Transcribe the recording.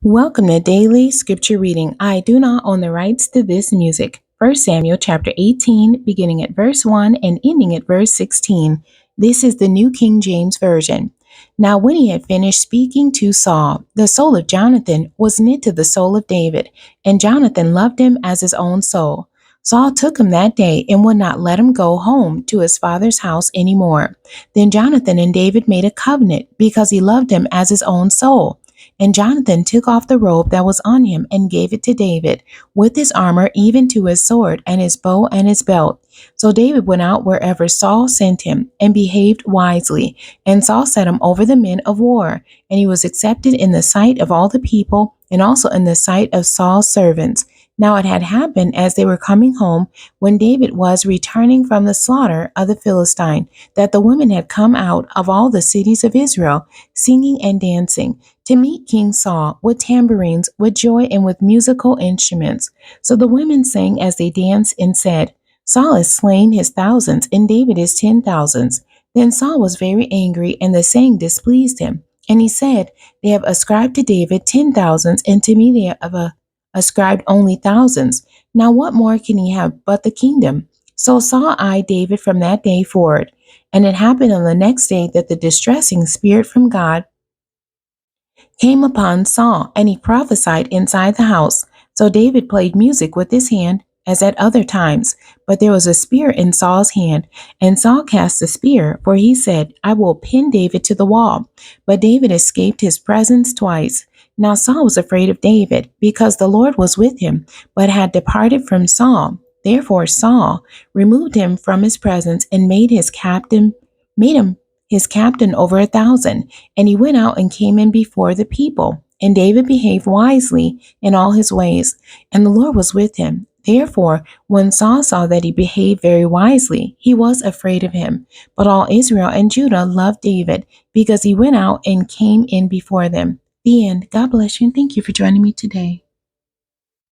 Welcome to Daily Scripture Reading. I do not own the rights to this music. 1 Samuel chapter 18, beginning at verse 1 and ending at verse 16. This is the New King James Version. Now when he had finished speaking to Saul, the soul of Jonathan was knit to the soul of David, and Jonathan loved him as his own soul. Saul took him that day and would not let him go home to his father's house any more. Then Jonathan and David made a covenant because he loved him as his own soul. And Jonathan took off the robe that was on him and gave it to David, with his armor, even to his sword and his bow and his belt. So David went out wherever Saul sent him and behaved wisely. And Saul set him over the men of war. And he was accepted in the sight of all the people and also in the sight of Saul's servants. Now it had happened as they were coming home, when David was returning from the slaughter of the Philistine, that the women had come out of all the cities of Israel, singing and dancing, to meet King Saul with tambourines, with joy, and with musical instruments. So the women sang as they danced and said, Saul has slain his thousands, and David his 10,000s. Then Saul was very angry, and the saying displeased him. And he said, They have ascribed to David 10,000s, and to me they have ascribed only thousands. Now what more can he have but the kingdom? So Saul eyed David from that day forward. And it happened on the next day that the distressing spirit from God came upon Saul, and he prophesied inside the house. So David played music with his hand, as at other times. But there was a spear in Saul's hand, and Saul cast the spear, for he said, I will pin David to the wall. But David escaped his presence twice. Now Saul was afraid of David, because the Lord was with him, but had departed from Saul. Therefore Saul removed him from his presence and made him his captain over 1,000. And he went out and came in before the people. And David behaved wisely in all his ways, and the Lord was with him. Therefore, when Saul saw that he behaved very wisely, he was afraid of him. But all Israel and Judah loved David, because he went out and came in before them. The end. God bless you, and thank you for joining me today.